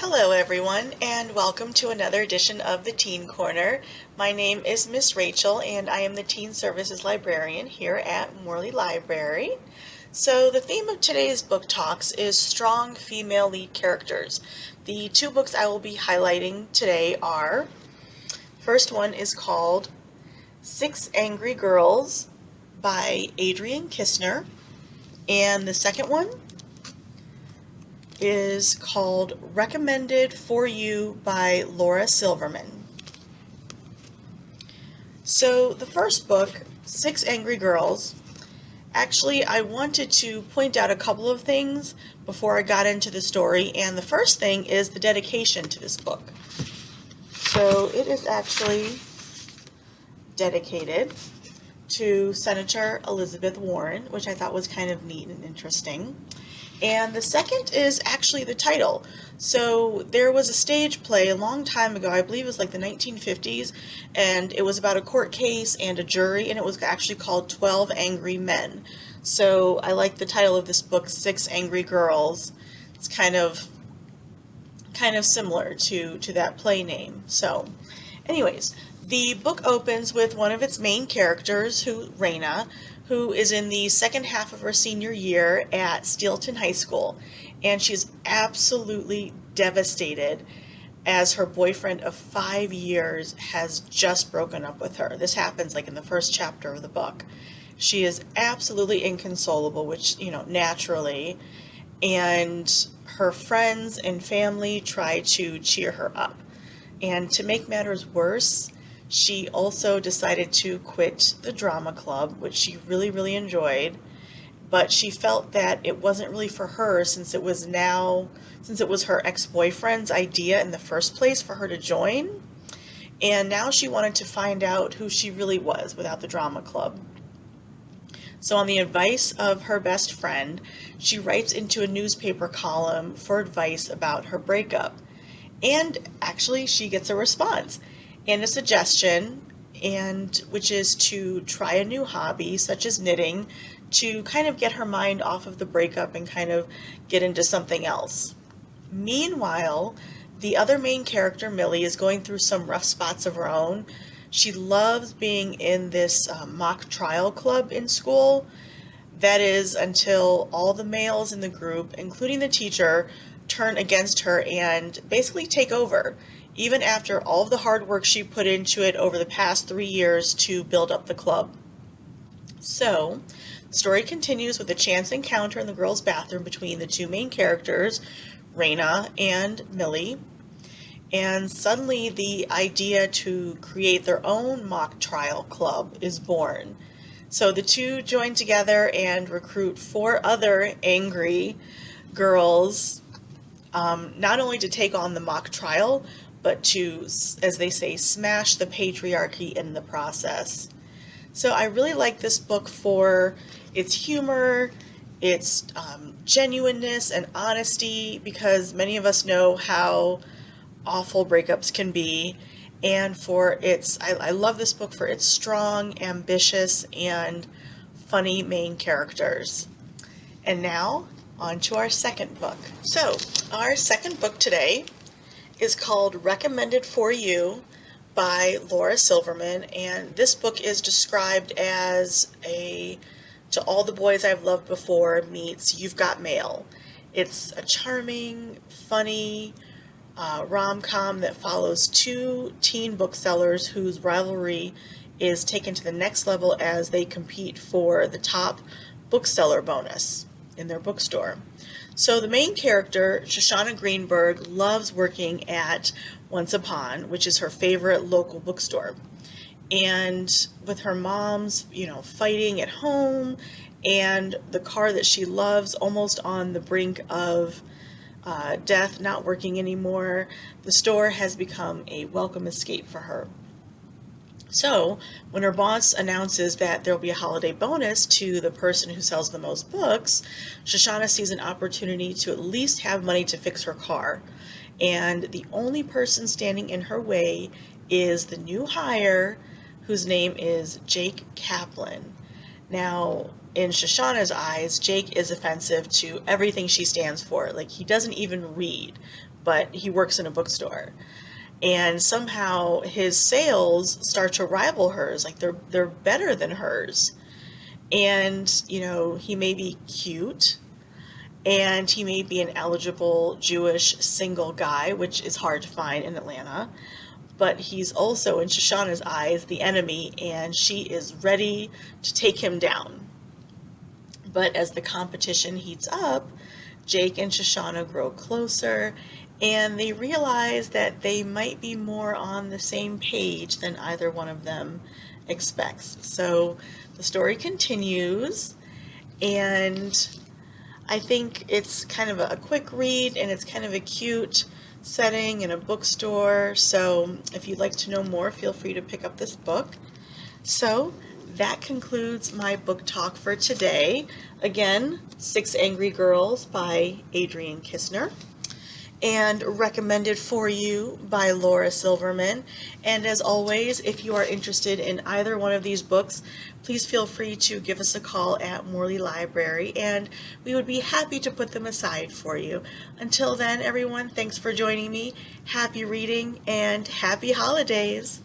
Hello everyone, and welcome to another edition of the Teen Corner. My name is Miss Rachel, and I am the Teen Services Librarian here at Morley Library. So the theme of today's book talks is strong female lead characters. The two books I will be highlighting today are, first one is called Six Angry Girls by Adrienne Kistner, and the second one is called Recommended for You by Laura Silverman. So the first book, Six Angry Girls, actually I wanted to point out a couple of things before I got into the story, and the first thing is the dedication to this book. So it is actually dedicated to Senator Elizabeth Warren, which I thought was kind of neat and interesting. And the second is actually the title. So there was a stage play a long time ago, I believe it was like the 1950s, and it was about a court case and a jury, and it was actually called 12 Angry Men. So I like the title of this book, Six Angry Girls. It's kind of similar to that play name. So anyways, the book opens with one of its main characters, Raina, who is in the second half of her senior year at Steelton High School, and she's absolutely devastated as her boyfriend of 5 years has just broken up with her. This happens like in the first chapter of the book. She is absolutely inconsolable, which, naturally, and her friends and family try to cheer her up. And to make matters worse, she also decided to quit the drama club, which she really, really enjoyed, but she felt that it wasn't really for her since it was her ex-boyfriend's idea in the first place for her to join, and now she wanted to find out who she really was without the drama club. So on the advice of her best friend, she writes into a newspaper column for advice about her breakup, and actually she gets a response and a suggestion, which is to try a new hobby such as knitting to kind of get her mind off of the breakup and kind of get into something else. Meanwhile, the other main character, Millie, is going through some rough spots of her own. She loves being in this mock trial club in school. That is until all the males in the group, including the teacher, turn against her and basically take over, even after all of the hard work she put into it over the past 3 years to build up the club. So, the story continues with a chance encounter in the girls' bathroom between the two main characters, Raina and Millie, and suddenly the idea to create their own mock trial club is born. So the two join together and recruit 4 other angry girls, not only to take on the mock trial, but to, as they say, smash the patriarchy in the process. So I really like this book for its humor, its genuineness and honesty, because many of us know how awful breakups can be, and for I love this book for its strong, ambitious, and funny main characters. And now, on to our second book. So, our second book today is called Recommended for You by Laura Silverman, and this book is described as To All the Boys I've Loved Before meets You've Got Mail. It's a charming, funny rom-com that follows 2 teen booksellers whose rivalry is taken to the next level as they compete for the top bookseller bonus in their bookstore. So the main character, Shoshana Greenberg, loves working at Once Upon, which is her favorite local bookstore. And with her mom's, fighting at home, and the car that she loves almost on the brink of death, not working anymore, the store has become a welcome escape for her. So, when her boss announces that there will be a holiday bonus to the person who sells the most books, Shoshana sees an opportunity to at least have money to fix her car. And the only person standing in her way is the new hire, whose name is Jake Kaplan. Now, in Shoshana's eyes, Jake is offensive to everything she stands for. Like, he doesn't even read, but he works in a bookstore. And somehow his sales start to rival hers, like they're better than hers. And, he may be cute, and he may be an eligible Jewish single guy, which is hard to find in Atlanta. But he's also, in Shoshana's eyes, the enemy, and she is ready to take him down. But as the competition heats up, Jake and Shoshana grow closer, and they realize that they might be more on the same page than either one of them expects. So the story continues, and I think it's kind of a quick read, and it's kind of a cute setting in a bookstore. So if you'd like to know more, feel free to pick up this book. So that concludes my book talk for today. Again, Six Angry Girls by Adrienne Kistner, and recommended for you by Laura Silverman. And as always, if you are interested in either one of these books, please feel free to give us a call at Morley Library, and we would be happy to put them aside for you. Until then, everyone, thanks for joining me. Happy reading and happy holidays!